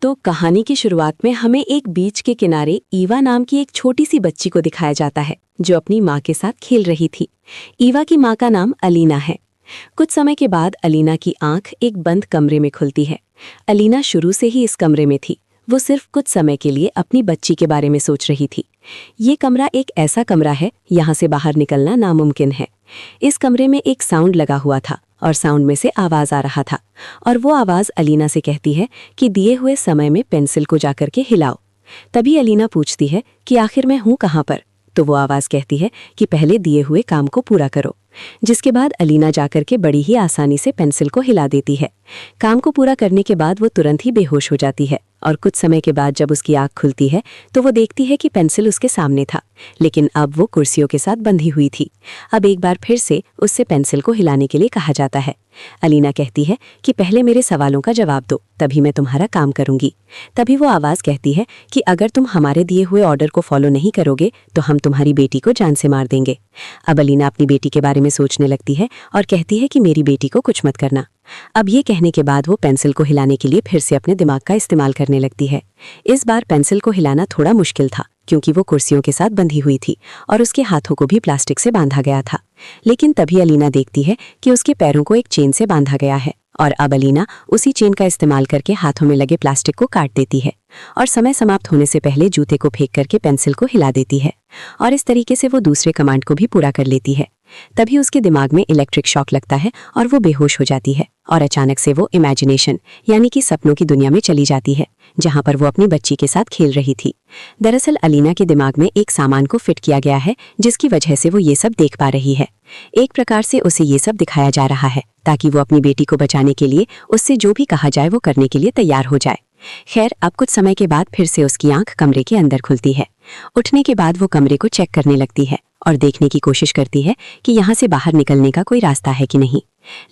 तो कहानी की शुरुआत में हमें एक बीच के किनारे ईवा नाम की एक छोटी सी बच्ची को दिखाया जाता है जो अपनी माँ के साथ खेल रही थी। ईवा की माँ का नाम अलीना है। कुछ समय के बाद अलीना की आंख एक बंद कमरे में खुलती है। अलीना शुरू से ही इस कमरे में थी। वो सिर्फ कुछ समय के लिए अपनी बच्ची के बारे में सोच रही थी। ये कमरा एक ऐसा कमरा है, यहाँ से बाहर निकलना नामुमकिन है। इस कमरे में एक साउंड लगा हुआ था और साउंड में से आवाज आ रहा था और वो आवाज अलीना से कहती है कि दिए हुए समय में पेंसिल को जाकर के हिलाओ। तभी अलीना पूछती है कि आखिर मैं हूँ कहाँ पर। तो वो आवाज कहती है कि पहले दिए हुए काम को पूरा करो। जिसके बाद अलीना जाकर के बड़ी ही आसानी से पेंसिल को हिला देती है। काम को पूरा करने के बाद वो तुरंत ही बेहोश हो जाती है और कुछ समय के बाद जब उसकी आंख खुलती है तो वो देखती है कि पेंसिल उसके सामने था, लेकिन अब वो कुर्सियों के साथ बंधी हुई थी। अब एक बार फिर से उससे पेंसिल को हिलाने के लिए कहा जाता है। अलीना कहती है कि पहले मेरे सवालों का जवाब दो, तभी मैं तुम्हारा काम करूंगी। तभी वो आवाज कहती है कि अगर तुम हमारे दिए हुए ऑर्डर को फॉलो नहीं करोगे तो हम तुम्हारी बेटी को जान से मार देंगे। अब अलीना अपनी बेटी के बारे में सोचने लगती है और कहती है कि मेरी बेटी को कुछ मत करना। अब ये कहने के बाद वो पेंसिल को हिलाने के लिए फिर से अपने दिमाग का इस्तेमाल करने लगती है। इस बार पेंसिल को हिलाना थोड़ा मुश्किल था क्योंकि वो कुर्सियों के साथ बंधी हुई थी और उसके हाथों को भी प्लास्टिक से बांधा गया था। लेकिन तभी अलीना देखती है कि उसके पैरों को एक चेन से बांधा गया है और अब अलीना उसी चेन का इस्तेमाल करके हाथों में लगे प्लास्टिक को काट देती है और समय समाप्त होने से पहले जूते को फेंक करके पेंसिल को हिला देती है और इस तरीके से वो दूसरे कमांड को भी पूरा कर लेती है। तभी उसके दिमाग में इलेक्ट्रिक शॉक लगता है और वो बेहोश हो जाती है और अचानक से वो इमेजिनेशन यानी कि सपनों की दुनिया में चली जाती है जहां पर वो अपनी बच्ची के साथ खेल रही थी। दरअसल अलीना के दिमाग में एक सामान को फिट किया गया है जिसकी वजह से वो ये सब देख पा रही है। एक प्रकार से उसे ये सब दिखाया जा रहा है ताकि वो अपनी बेटी को बचाने के लिए उससे जो भी कहा जाए वो करने के लिए तैयार हो जाए। खैर, अब कुछ समय के बाद फिर से उसकी आंख कमरे के अंदर खुलती है। उठने के बाद वो कमरे को चेक करने लगती है और देखने की कोशिश करती है कि यहाँ से बाहर निकलने का कोई रास्ता है कि नहीं।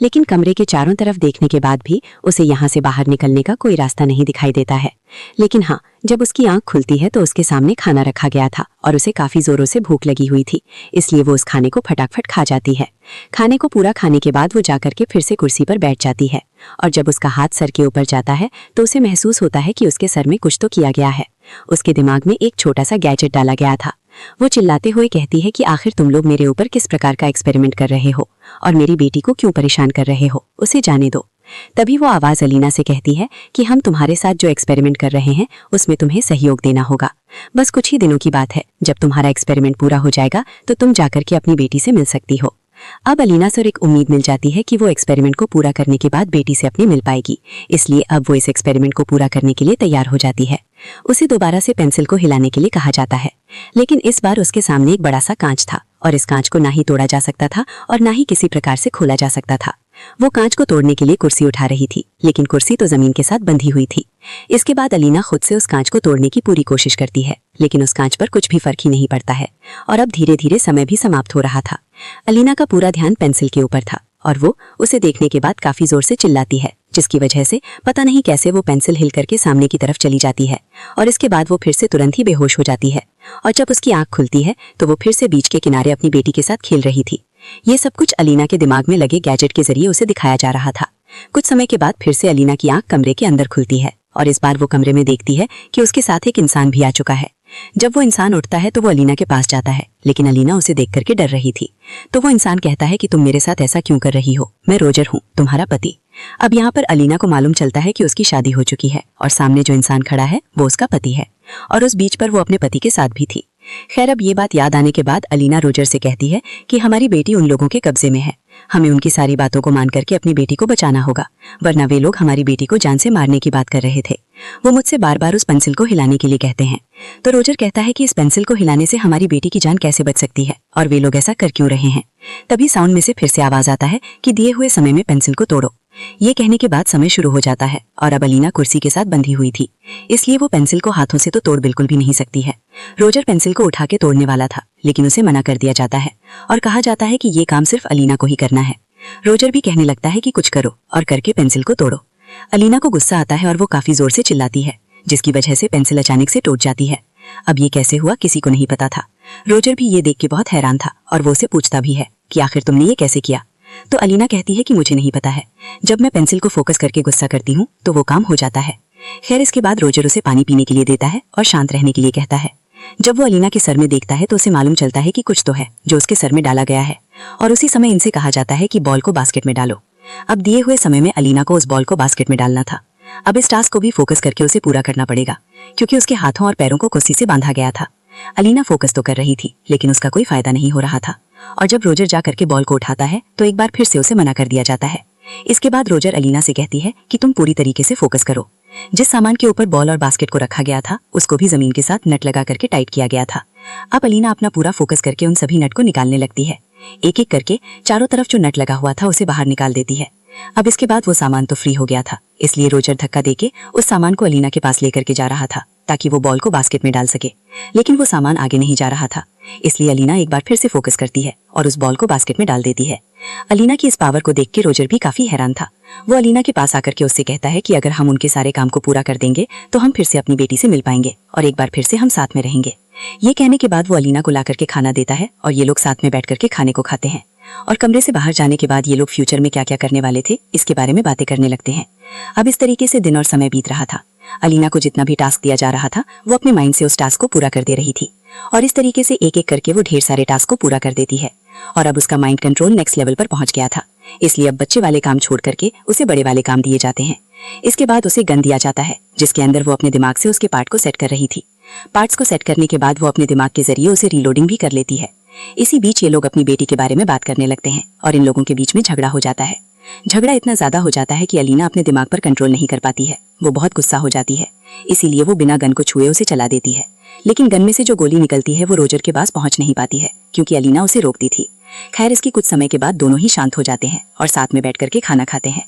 लेकिन कमरे के चारों तरफ देखने के बाद भी उसे यहाँ से बाहर निकलने का कोई रास्ता नहीं दिखाई देता है। लेकिन हाँ, जब उसकी आंख खुलती है तो उसके सामने खाना रखा गया था और उसे काफी जोरों से भूख लगी हुई थी, इसलिए वो उस खाने को फटाफट खा जाती है। खाने को पूरा खाने के बाद वो जाकर के फिर से कुर्सी पर बैठ जाती है और जब उसका हाथ सर के ऊपर जाता है तो उसे महसूस होता है कि उसके सर में कुछ तो किया गया है। उसके दिमाग में एक छोटा सा गैजेट डाला गया था। वो चिल्लाते हुए कहती है कि आखिर तुम लोग मेरे ऊपर किस प्रकार का एक्सपेरिमेंट कर रहे हो और मेरी बेटी को क्यों परेशान कर रहे हो, उसे जाने दो। तभी वो आवाज अलीना से कहती है कि हम तुम्हारे साथ जो एक्सपेरिमेंट कर रहे हैं उसमें तुम्हें सहयोग देना होगा। बस कुछ ही दिनों की बात है, जब तुम्हारा एक्सपेरिमेंट पूरा हो जाएगा तो तुम जाकर के अपनी बेटी से मिल सकती हो। अब अलीना से एक उम्मीद मिल जाती है कि वो एक्सपेरिमेंट को पूरा करने के बाद बेटी से अपनी मिल पाएगी, इसलिए अब वो इस एक्सपेरिमेंट को पूरा करने के लिए तैयार हो जाती है। उसे दोबारा से पेंसिल को हिलाने के लिए कहा जाता है, लेकिन इस बार उसके सामने एक बड़ा सा कांच था और इस कांच को ना ही तोड़ा जा सकता था और ना ही किसी प्रकार से खोला जा सकता था। वो कांच को तोड़ने के लिए कुर्सी उठा रही थी, लेकिन कुर्सी तो जमीन के साथ बंधी हुई थी। इसके बाद अलीना खुद से उस कांच को तोड़ने की पूरी कोशिश करती है, लेकिन उस कांच पर कुछ भी फर्क ही नहीं पड़ता है और अब धीरे धीरे समय भी समाप्त हो रहा था। अलीना का पूरा ध्यान पेंसिल के ऊपर था और वो उसे देखने के बाद काफी जोर से चिल्लाती है, जिसकी वजह से पता नहीं कैसे वो पेंसिल हिल करके सामने की तरफ चली जाती है और इसके बाद वो फिर से तुरंत ही बेहोश हो जाती है और जब उसकी आंख खुलती है तो वो फिर से बीच के किनारे अपनी बेटी के साथ खेल रही थी। ये सब कुछ अलीना के दिमाग में लगे गैजेट के जरिए उसे दिखाया जा रहा था। कुछ समय के बाद फिर से अलीना की आंख कमरे के अंदर खुलती है और इस बार वो कमरे में देखती है कि उसके साथ एक इंसान भी आ चुका है। जब वो इंसान उठता है तो वो अलीना के पास जाता है, लेकिन अलीना उसे देख करके डर रही थी। तो वो इंसान कहता है कि तुम मेरे साथ ऐसा क्यों कर रही हो, मैं रोजर हूँ, तुम्हारा पति। अब यहाँ पर अलीना को मालूम चलता है कि उसकी शादी हो चुकी है और सामने जो इंसान खड़ा है वो उसका पति है और उस बीच पर वो अपने पति के साथ भी थी। खैर, अब ये बात याद आने के बाद अलीना रोजर से कहती है कि हमारी बेटी उन लोगों के कब्जे में है, हमें उनकी सारी बातों को मान करके अपनी बेटी को बचाना होगा, वरना वे लोग हमारी बेटी को जान से मारने की बात कर रहे थे। वो मुझसे बार बार उस पेंसिल को हिलाने के लिए कहते हैं। तो रोजर कहता है कि इस पेंसिल को हिलाने से हमारी बेटी की जान कैसे बच सकती है और वे लोग ऐसा कर क्यों रहे हैं। तभी साउंड में से फिर से आवाज आता है कि दिए हुए समय में पेंसिल को तोड़ो। ये कहने के बाद समय शुरू हो जाता है और अब अलीना कुर्सी के साथ बंधी हुई थी, इसलिए वो पेंसिल को हाथों से तो तोड़ बिल्कुल भी नहीं सकती है। रोजर पेंसिल को उठा के तोड़ने वाला था, लेकिन उसे मना कर दिया जाता है और कहा जाता है कि ये काम सिर्फ अलीना को ही करना है। रोजर भी कहने लगता है कि कुछ करो और करके पेंसिल को तोड़ो। अलीना को गुस्सा आता है और वो काफी जोर से चिल्लाती है, जिसकी वजह से पेंसिल अचानक से टूट जाती है। अब ये कैसे हुआ किसी को नहीं पता था। रोजर भी ये देख के बहुत हैरान था और वो उसे पूछता भी है कि आखिर तुमने ये कैसे किया। तो अलीना कहती है कि मुझे नहीं पता है, जब मैं पेंसिल को फोकस करके गुस्सा करती हूँ तो वो काम हो जाता है। खैर इसके बाद रोजर उसे पानी पीने के लिए देता है और शांत रहने के लिए कहता है। जब वो अलीना के सर में देखता है तो उसे मालूम चलता है कि कुछ तो है जो उसके सर में डाला गया है, और उसी समय इनसे कहा जाता है कि बॉल को बास्केट में डालो। अब दिए हुए समय में अलीना को उस बॉल को बास्केट में डालना था। अब इस टास्क को भी फोकस करके उसे पूरा करना पड़ेगा, क्योंकि उसके हाथों और पैरों को कुर्सी से बांधा गया था। अलीना फोकस तो कर रही थी, लेकिन उसका कोई फायदा नहीं हो रहा था, और जब रोजर जा करके बॉल को उठाता है तो एक बार फिर से उसे मना कर दिया जाता है। इसके बाद रोजर अलीना से कहती है कि तुम पूरी तरीके से फोकस करो। जिस सामान के ऊपर बॉल और बास्केट को रखा गया था उसको भी जमीन के साथ नट लगा करके टाइट किया गया था। अब अलीना अपना पूरा फोकस करके उन सभी नट को निकालने लगती है। एक एक करके चारों तरफ जो नट लगा हुआ था उसे बाहर निकाल देती है। अब इसके बाद वो सामान तो फ्री हो गया था, इसलिए रोजर धक्का देके उस सामान को अलीना के पास लेकर के जा रहा था ताकि वो बॉल को बास्केट में डाल सके, लेकिन वो सामान आगे नहीं जा रहा था। इसलिए अलीना एक बार फिर से फोकस करती है और उस बॉल को बास्केट में डाल देती है। अलीना की इस पावर को देख के रोजर भी काफी हैरान था। वो अलीना के पास आकर के उससे कहता है कि अगर हम उनके सारे काम को पूरा कर देंगे तो हम फिर से अपनी बेटी से मिल पाएंगे और एक बार फिर से हम साथ में रहेंगे। ये कहने के बाद वो अलीना को ला करके खाना देता है और ये लोग साथ में बैठ करके खाने को खाते हैं। और कमरे से बाहर जाने के बाद ये लोग फ्यूचर में क्या क्या करने वाले थे इसके बारे में बातें करने लगते हैं। अब इस तरीके से दिन और समय बीत रहा था। अलीना को जितना भी टास्क दिया जा रहा था वो अपने माइंड से उस टास्क को पूरा कर दे रही थी, और इस तरीके से एक एक करके वो ढेर सारे टास्क को पूरा कर देती है। और अब उसका माइंड कंट्रोल नेक्स्ट लेवल पर पहुंच गया था, इसलिए अब बच्चे वाले काम छोड़ करके उसे बड़े वाले काम दिए जाते हैं। इसके बाद उसे गन दिया जाता है जिसके अंदर वो अपने दिमाग से उसके पार्ट को सेट कर रही थी। पार्ट्स को सेट करने के बाद वो अपने दिमाग के जरिए उसे रीलोडिंग भी कर लेती है। इसी बीच ये लोग अपनी बेटी के बारे में बात करने लगते हैं और इन लोगों के बीच में झगड़ा हो जाता है। झगड़ा इतना ज्यादा हो जाता है कि अलीना अपने दिमाग पर कंट्रोल नहीं कर पाती है। वो बहुत गुस्सा हो जाती है, इसीलिए वो बिना गन को छुए उसे चला देती है। लेकिन गन में से जो गोली निकलती है वो रोजर के पास पहुंच नहीं पाती है, क्योंकि अलीना उसे रोकती थी। खैर इसकी कुछ समय के बाद दोनों ही शांत हो जाते हैं और साथ में बैठ करके खाना खाते हैं।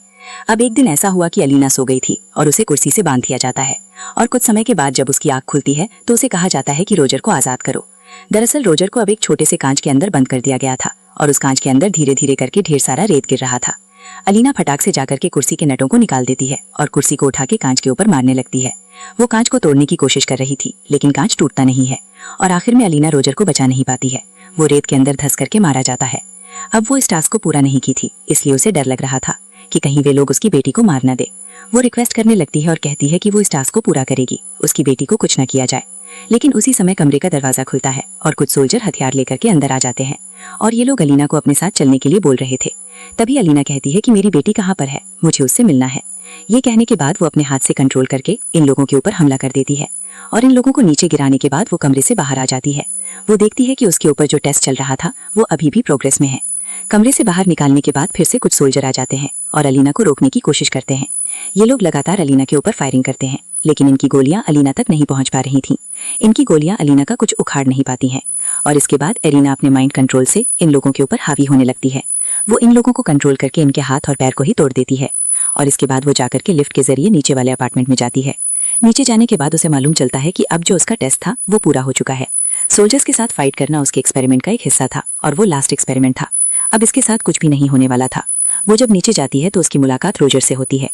अब एक दिन ऐसा हुआ कि अलीना सो गई थी और उसे कुर्सी से बांध दिया जाता है, और कुछ समय के बाद जब उसकी आंख खुलती है तो उसे कहा जाता है कि रोजर को आजाद करो। दरअसल रोजर को अब एक छोटे से कांच के अंदर बंद कर दिया गया था, और उस कांच के अंदर धीरे धीरे करके ढेर सारा रेत गिर रहा था। अलीना फटाक से जाकर के कुर्सी के नटों को निकाल देती है और कुर्सी को उठा के कांच के ऊपर मारने लगती है। वो कांच को तोड़ने की कोशिश कर रही थी, लेकिन कांच टूटता नहीं है, और आखिर में अलीना रोजर को बचा नहीं पाती है। वो रेत के अंदर धंस करके मारा जाता है। अब वो इस टास्क को पूरा नहीं की थी, इसलिए उसे डर लग रहा था कि कहीं वे लोग उसकी बेटी को मार न दे। वो रिक्वेस्ट करने लगती है और कहती है कि वो इस टास्क को पूरा करेगी, उसकी बेटी को कुछ न किया जाए। लेकिन उसी समय कमरे का दरवाजा खुलता है और कुछ सोल्जर हथियार लेकर के अंदर आ जाते हैं, और ये लोग अलीना को अपने साथ चलने के लिए बोल रहे थे। तभी अलीना कहती है कि मेरी बेटी कहाँ पर है, मुझे उससे मिलना है। ये कहने के बाद वो अपने हाथ से कंट्रोल करके इन लोगों के ऊपर हमला कर देती है, और इन लोगों को नीचे गिराने के बाद वो कमरे से बाहर आ जाती है। वो देखती है कि उसके ऊपर जो टेस्ट चल रहा था वो अभी भी प्रोग्रेस में है। कमरे से बाहर निकालने के बाद फिर से कुछ सोल्जर आ जाते हैं और अलीना को रोकने की कोशिश करते हैं। ये लोग लगातार अलीना के ऊपर फायरिंग करते हैं, लेकिन इनकी गोलियां अलीना तक नहीं पहुंच पा रही थीं। इनकी गोलियां अलीना का कुछ उखाड़ नहीं पाती हैं, और इसके बाद अलीना अपने माइंड कंट्रोल से इन लोगों के ऊपर हावी होने लगती है। वो इन लोगों को कंट्रोल करके इनके हाथ और पैर को ही तोड़ देती है, और इसके बाद वो जाकर के लिफ्ट के जरिए नीचे वाले अपार्टमेंट में जाती है। नीचे जाने के बाद उसे मालूम चलता है कि अब जो उसका टेस्ट था वो पूरा हो चुका है। सोल्जर्स के साथ फाइट करना उसके एक्सपेरिमेंट का एक हिस्सा था, और वो लास्ट एक्सपेरिमेंट था। अब इसके साथ कुछ भी नहीं होने वाला था। वो जब नीचे जाती है तो उसकी मुलाकात रोजर से होती है।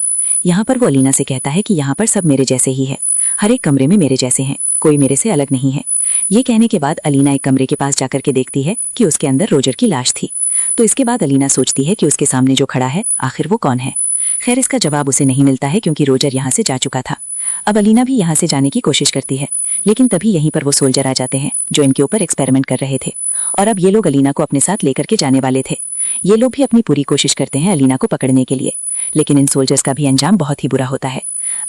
यहाँ पर वो अलीना से कहता है कि यहाँ पर सब मेरे जैसे ही है, हर एक कमरे में मेरे जैसे हैं, कोई मेरे से अलग नहीं है। ये कहने के बाद अलीना एक कमरे के पास जाकर के देखती है कि उसके अंदर रोजर की लाश थी। तो इसके बाद अलीना सोचती है कि उसके सामने जो खड़ा है आखिर वो कौन है। खैर इसका जवाब उसे नहीं मिलता है, क्योंकि रोजर यहाँ से जा चुका था। अब अलीना भी यहाँ से जाने की कोशिश करती है, लेकिन तभी यहीं पर वो सोल्जर आ जाते हैं जो इनके ऊपर एक्सपेरिमेंट कर रहे थे, और अब ये लोग अलीना को अपने साथ लेकर के जाने वाले थे। ये लोग भी अपनी पूरी कोशिश करते हैं अलीना को पकड़ने के लिए, लेकिन इन सोल्जर्स का भी अंजाम बहुत ही बुरा होता है।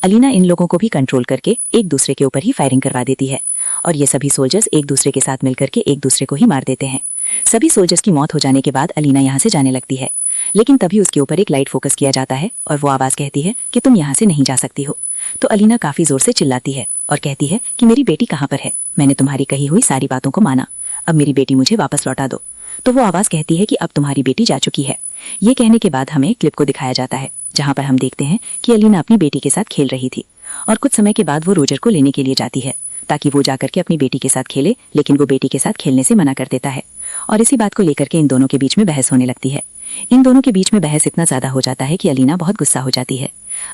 अलीना इन लोगों को भी कंट्रोल करके एक दूसरे के ऊपर ही फायरिंग करवा देती है, और ये सभी सोल्जर्स एक दूसरे के साथ मिलकर के एक दूसरे को ही मार देते हैं। सभी सोल्जर्स की मौत हो जाने के बाद अलीना यहाँ से जाने लगती है, लेकिन तभी उसके ऊपर एक लाइट फोकस किया जाता है और वो आवाज कहती है कि तुम यहाँ से नहीं जा सकती हो। तो अलीना काफी जोर से चिल्लाती है और कहती है कि मेरी बेटी कहाँ पर है, मैंने तुम्हारी कही हुई सारी बातों को माना, अब मेरी बेटी मुझे वापस लौटा दो। तो वो आवाज कहती है कि अब तुम्हारी बेटी जा चुकी है। ये कहने के बाद हमें क्लिप को दिखाया जाता है जहाँ पर हम देखते हैं कि अलीना अपनी बेटी के साथ खेल रही थी, और कुछ समय के बाद वो रोजर को लेने के लिए जाती है ताकि वो जाकर के अपनी बेटी के साथ खेले, लेकिन वो बेटी के साथ खेलने से मना कर देता है, और इसी बात को लेकर के इन दोनों के बीच में बहस होने लगती है। इन दोनों के बीच में बहस इतना ज्यादा हो जाता है कि अलीना बहुत गुस्सा हो जाती है।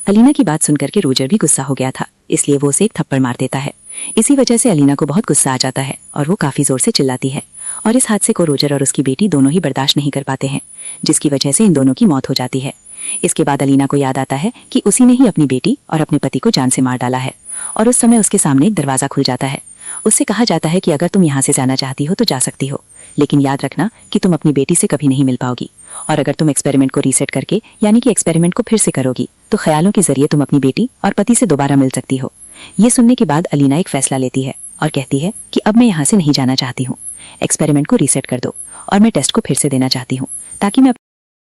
अलीना की बात सुनकर के रोजर भी गुस्सा हो गया था, इसलिए वो उसे एक थप्पड़ मार देता है। इसी वजह से अलीना को बहुत गुस्सा आ जाता है और वो काफी जोर से चिल्लाती है, और इस हादसे को रोजर और उसकी बेटी दोनों ही बर्दाश्त नहीं कर पाते हैं, जिसकी वजह से इन दोनों की मौत हो जाती है। इसके बाद अलीना को याद आता है कि उसी ने ही अपनी बेटी और अपने पति को जान से मार डाला है और उस समय उसके सामने एक दरवाजा खुल जाता है। उससे कहा जाता है कि अगर तुम यहाँ से जाना चाहती हो तो जा सकती हो, लेकिन याद रखना कि तुम अपनी बेटी से कभी नहीं मिल पाओगी, और अगर तुम एक्सपेरिमेंट को रीसेट करके यानी कि एक्सपेरिमेंट को फिर से करोगी तो ख्यालों के जरिए तुम अपनी बेटी और पति से दोबारा मिल सकती हो। ये सुनने के बाद अलीना एक फैसला लेती है और कहती है कि अब मैं यहाँ से नहीं जाना चाहती हूँ, एक्सपेरिमेंट को रीसेट कर दो और मैं टेस्ट को फिर से देना चाहती हूँ ताकि मैं